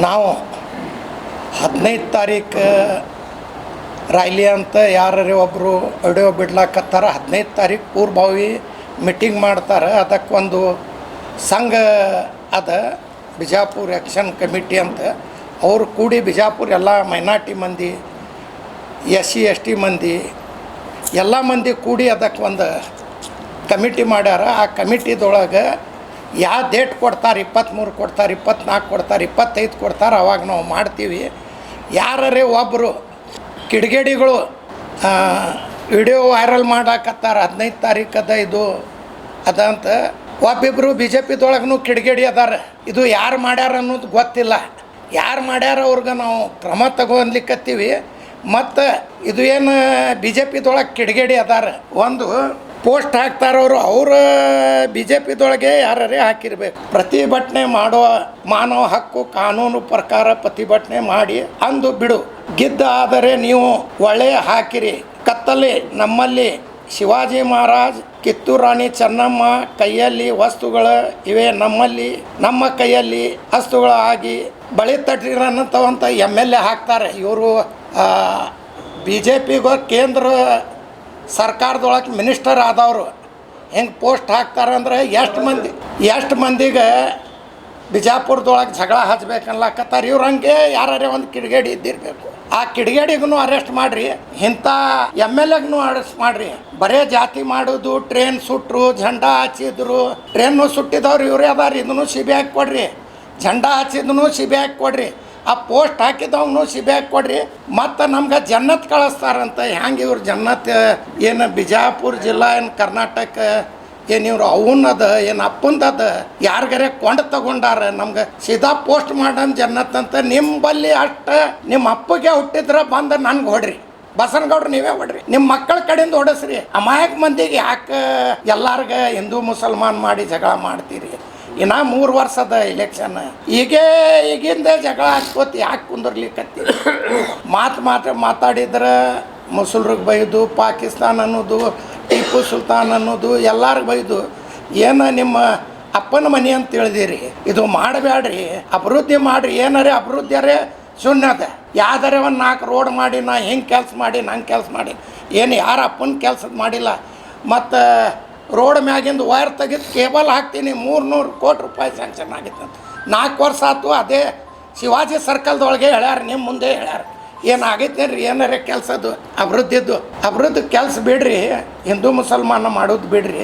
ನಾವು 15 ತಾರೀಕು ರಾಯ್ಲಿ ಅಂತ ಯಾರೇ ಒಬ್ಬರು ವಿಡಿಯೋ ಬಿಡ್ಲಾಕತ್ತಾರ. 15 ತಾರೀಕು ಪೂರ್ವಭಾವಿ ಮೀಟಿಂಗ್ ಮಾಡ್ತಾರೆ. ಅದಕ್ಕೊಂದು ಸಂಘ ಅದ, ಬಿಜಾಪುರ ಆ್ಯಕ್ಷನ್ ಕಮಿಟಿ ಅಂತ. ಅವರು ಕೂಡಿ ಬಿಜಾಪುರ ಎಲ್ಲ ಮೈನಾರಿಟಿ ಮಂದಿ, SC ST ಮಂದಿ ಎಲ್ಲ ಮಂದಿ ಕೂಡಿ ಅದಕ್ಕೆ ಒಂದು ಕಮಿಟಿ ಮಾಡ್ಯಾರ. ಆ ಕಮಿಟಿದೊಳಗೆ ಯಾವ ಡೇಟ್ ಕೊಡ್ತಾರೆ, 23 ಕೊಡ್ತಾರೆ, 24 ಕೊಡ್ತಾರೆ, 25 ಕೊಡ್ತಾರೆ, ಅವಾಗ ನಾವು ಮಾಡ್ತೀವಿ. ಯಾರೇ ಒಬ್ಬರು ಕಿಡಿಗೇಡಿಗಳು ವಿಡಿಯೋ ವೈರಲ್ ಮಾಡಾಕತ್ತಾರ 15 ತಾರೀಕದ ಇದು ಅದಂತ. ಒಬ್ಬಿಬ್ಬರು BJPದೊಳಗೂ ಕಿಡಿಗೇಡಿ ಅದಾರ. ಇದು ಯಾರು ಮಾಡ್ಯಾರ ಅನ್ನೋದು ಗೊತ್ತಿಲ್ಲ. ಯಾರು ಮಾಡ್ಯಾರ ಅವ್ರಿಗೆ ನಾವು ಕ್ರಮ ತಗೊಳ್ಲಿಕ್ಕತ್ತೀವಿ. ಮತ್ತು ಇದು ಏನು BJPದೊಳಗೆ ಕಿಡಿಗೇಡಿ ಅದಾರ, ಒಂದು ಪೋಸ್ಟ್ ಹಾಕ್ತಾರವರು, ಅವ್ರ BJPದೊಳಗೆ ಯಾರೇ ಹಾಕಿರ್ಬೇಕು. ಪ್ರತಿಭಟನೆ ಮಾಡುವ ಮಾನವ ಹಕ್ಕು ಕಾನೂನು ಪ್ರಕಾರ ಪ್ರತಿಭಟನೆ ಮಾಡಿ ಅಂದು ಬಿಡು. ಗಿದ್ದ ಆದರೆ ನೀವು ಒಳ್ಳೆಯ ಹಾಕಿರಿ. ಕತ್ತಲೆ ನಮ್ಮಲ್ಲಿ ಶಿವಾಜಿ ಮಹಾರಾಜ್, ಕಿತ್ತೂರು ರಾಣಿ ಚೆನ್ನಮ್ಮ ಕೈಯಲ್ಲಿ ವಸ್ತುಗಳು ಇವೆ, ನಮ್ಮಲ್ಲಿ ನಮ್ಮ ಕೈಯಲ್ಲಿ ವಸ್ತುಗಳು ಆಗಿ ಬಳಿ ತಟ್ಟಿರೋಂಥವಂತ MLA ಹಾಕ್ತಾರೆ. ಇವರು BJPಗೂ ಕೇಂದ್ರ ಸರ್ಕಾರದೊಳಗೆ ಮಿನಿಸ್ಟರ್ ಆದವರು ಹೆಂಗೆ ಪೋಸ್ಟ್ ಹಾಕ್ತಾರಂದ್ರೆ ಎಷ್ಟು ಮಂದಿಗೆ ಬಿಜಾಪುರದೊಳಗೆ ಜಗಳ ಹಚ್ಬೇಕನ್ಲಕತ್ತಾರ. ಇವ್ರು ಹಂಗೆ ಯಾರೇ ಒಂದು ಕಿಡಿಗೇಡಿ ಇದ್ದಿರಬೇಕು. ಆ ಕಿಡಿಗೇಡಿಗೂ ಅರೆಸ್ಟ್ ಮಾಡಿರಿ, ಇಂಥ MLAಗೂ ಅರೆಸ್ಟ್ ಮಾಡಿರಿ. ಬರೇ ಜಾತಿ ಮಾಡೋದು, ಟ್ರೈನ್ ಸುಟ್ಟರು, ಝಂಡಾ ಹಚ್ಚಿದ್ರು, ಟ್ರೈನು ಸುಟ್ಟಿದವ್ರು ಇವರೇ ಅದಾರ, ಇದನ್ನು CBI ಕೊಡ್ರಿ. ಝಂಡಾ ಹಚ್ಚಿದ್ನು CBI ಕೊಡ್ರಿ. ಆ ಪೋಸ್ಟ್ ಹಾಕಿದವನು CBI ಕೊಡ್ರಿ. ಮತ್ತು ನಮ್ಗೆ ಜನ್ನತ್ ಕಳಿಸ್ತಾರಂತ. ಹೆಂಗೆ ಇವ್ರು ಜನ್ನತ್ ಏನು ಬಿಜಾಪುರ ಜಿಲ್ಲಾ ಏನು ಕರ್ನಾಟಕ ಏನು ಇವ್ರು ಅವನದ ಏನು ಅಪ್ಪಂದದ ಯಾರಿಗಾರೆ ಕೊಂಡು ತಗೊಂಡಾರ, ನಮ್ಗೆ ಸೀದಾ ಪೋಸ್ಟ್ ಮಾಡಮ್ ಜನ್ನತ್ ಅಂತ. ನಿಮ್ಮ ಬಲ್ಲಿ ಅಷ್ಟು ನಿಮ್ಮ ಅಪ್ಪಗೆ ಹುಟ್ಟಿದ್ರೆ ಬಂದು ನನ್ಗೆ ಹೊಡ್ರಿ, ಬಸನಗೌಡ್ರು ನೀವೇ ಹೊಡ್ರಿ, ನಿಮ್ಮ ಮಕ್ಕಳ ಕಡೆಯಿಂದ ಹೊಡಸ್ರಿ. ಅಮಾಯಕ ಮಂದಿಗೆ ಯಾಕೆ ಎಲ್ಲಾರ್ಗೆ ಹಿಂದೂ ಮುಸಲ್ಮಾನ್ ಮಾಡಿ ಜಗಳ ಮಾಡ್ತೀರಿ? ಇನ್ನು 3 ವರ್ಷದ ಇಲೆಕ್ಷನ್, ಈಗಿಂದ ಜಗಳ ಹಚ್ಕೋತ ಯಾಕೆ ಕುಂದರ್ಲಿಕ್ಕತ್ತೀರಿ? ಮಾತಾಡಿದ್ರೆ ಮುಸಲ್ರಿಗೆ ಬೈದು, ಪಾಕಿಸ್ತಾನ ಅನ್ನೋದು, ಟಿಪ್ಪು ಸುಲ್ತಾನ್ ಅನ್ನೋದು ಎಲ್ಲರಿಗೆ ಬೈದು. ಏನು ನಿಮ್ಮ ಅಪ್ಪನ ಮನೆ ಅಂತ ತಿಳಿದಿರಿ, ಇದು ಮಾಡಬೇಡ್ರಿ, ಅಭಿವೃದ್ಧಿ ಮಾಡಿರಿ. ಏನಾರೇ ಅಭಿವೃದ್ಧಿಯಾರೇ ಶೂನ್ಯದ. ಯಾವ್ದಾರೆ ಒಂದು 4 ರೋಡ್ ಮಾಡಿ, ನಾ ಹಿಂಗೆ ಕೆಲಸ ಮಾಡಿ, ನಂಗೆ ಕೆಲಸ ಮಾಡಿ, ಏನು ಯಾರ ಅಪ್ಪನ ಕೆಲಸದ ಮಾಡಿಲ್ಲ. ಮತ್ತು ರೋಡ್ ಮ್ಯಾಗಿಂದು ವೈರ್ ತೆಗೆದು ಕೇಬಲ್ ಹಾಕ್ತೀನಿ, 300 ಕೋಟಿ ರೂಪಾಯಿ ಸ್ಯಾಂಕ್ಷನ್ ಆಗಿತ್ತಂತ. 4 ವರ್ಷ ಆಯ್ತು. ಅದೇ ಶಿವಾಜಿ ಸರ್ಕಲ್ದೊಳಗೆ ಹೇಳ್ಯಾರ, ನಿಮ್ಮ ಮುಂದೆ ಹೇಳ್ಯಾರ. ಏನಾಗೈತೆ ರೀ ಏನಾರೇ ಕೆಲಸದ್ದು ಅಭಿವೃದ್ಧಿ ಕೆಲಸ ಬಿಡ್ರಿ, ಹಿಂದೂ ಮುಸಲ್ಮಾನ ಮಾಡೋದು ಬಿಡ್ರಿ.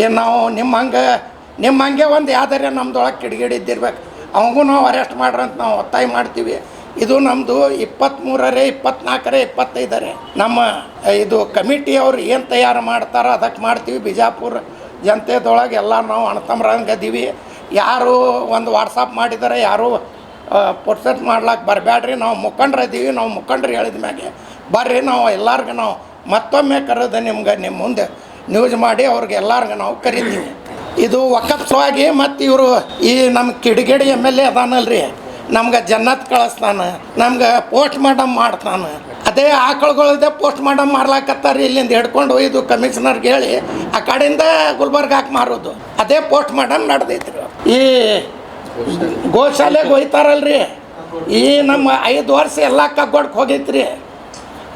ಏನು ನಾವು ನಿಮ್ಮ ಹಂಗೆ ಒಂದು ಯಾವ್ದಾರೆ ನಮ್ದೊಳಗೆ ಕಿಡಿಗೇಡಿ ಇದ್ದಿರ್ಬೇಕು, ಅವಾಗೂ ನಾವು ಅರೆಸ್ಟ್ ಮಾಡ್ರಂತ ನಾವು ಒತ್ತಾಯ ಮಾಡ್ತೀವಿ. ಇದು ನಮ್ಮದು 23 24 25 ನಮ್ಮ ಇದು ಕಮಿಟಿಯವ್ರು ಏನು ತಯಾರು ಮಾಡ್ತಾರೋ ಅದಕ್ಕೆ ಮಾಡ್ತೀವಿ. ಬಿಜಾಪುರ ಜನತೆದೊಳಗೆ ಎಲ್ಲ ನಾವು ಅಣ್ತಮ್ರಂಗದೀವಿ. ಯಾರು ಒಂದು ವಾಟ್ಸಪ್ ಮಾಡಿದರೆ ಯಾರು ಪೊರ್ಸೆಟ್ ಮಾಡ್ಲಾಕ್ಕೆ ಬರಬೇಡ್ರಿ. ನಾವು ಮುಖಂಡ್ರದೀವಿ. ನಾವು ಮುಖಂಡ್ರು ಹೇಳಿದ ಮ್ಯಾಗೆ ಬರ್ರಿ, ನಾವು ಎಲ್ಲರಿಗೂ ನಾವು ಮತ್ತೊಮ್ಮೆ ಕರೆದು ನಿಮ್ಮ ಮುಂದೆ ನ್ಯೂಸ್ ಮಾಡಿ ಅವ್ರಿಗೆ ಎಲ್ಲರಿಗೂ ನಾವು ಕರಿತೀವಿ. ಇದು ಒಕ್ಕತ್ಸವಾಗಿ. ಮತ್ತು ಇವರು ಈ ನಮ್ಮ ಕಿಡಿಗೇಡಿ MLA ಅದಾನಲ್ರಿ, ನಮ್ಗೆ ಜನ್ನತ್ ಕಳಿಸ್ತಾನೆ, ನಮ್ಗೆ ಪೋಸ್ಟ್ ಮಾರ್ಟಮ್ ಮಾಡ್ತಾನೆ. ಅದೇ ಆಕಳುಗಳದೇ ಪೋಸ್ಟ್ ಮಾರ್ಟಮ್ ಮಾರ್ಲಾಕತ್ತಾರೆ. ಇಲ್ಲಿಂದ ಹಿಡ್ಕೊಂಡು ಒಯ್ದು ಕಮಿಷನರ್ಗೆ ಹೇಳಿ ಆ ಕಡೆಯಿಂದ ಗುಲ್ಬರ್ಗಾಕ್ಕೆ ಮಾರೋದು. ಅದೇ ಪೋಸ್ಟ್ ಮಾರ್ಟಮ್ ನಡೆದೈತ್ರಿ. ಈ ಗೋಶಾಲೆಗೆ ಒಯ್ತಾರಲ್ರಿ, ಈ ನಮ್ಮ 5 ವರ್ಷ ಎಲ್ಲ ಕಗ್ಗೊಡ್ಕೆ ಹೋಗೈತ್ರಿ.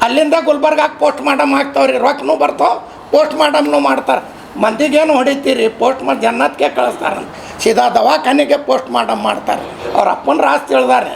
ಅಲ್ಲಿಂದ ಗುಲ್ಬರ್ಗಾಕ್ಕೆ ಪೋಸ್ಟ್ ಮಾರ್ಟಮ್ ಹಾಕ್ತಾವ್ರಿ. ರೊಕ್ಕನೂ ಬರ್ತಾವೆ, ಪೋಸ್ಟ್ ಮಾರ್ಟಮ್ನೂ ಮಾಡ್ತಾರೆ. ಮಂದಿಗೇನು ಹೊಡಿತೀರಿ? ಪೋಸ್ಟ್ ಮಾಡಿ ಜನ್ನತ್ಗೆ ಕಳಿಸ್ತಾರೆ. ಸೀದಾ ದವಾಖಾನೆಗೆ ಪೋಸ್ಟ್ ಮಾರ್ಟಮ್ ಮಾಡ್ತಾರೆ. ಅವ್ರ ಅಪ್ಪನ ರಾಸ್ತಿ ಹೇಳ್ದಾರೆ.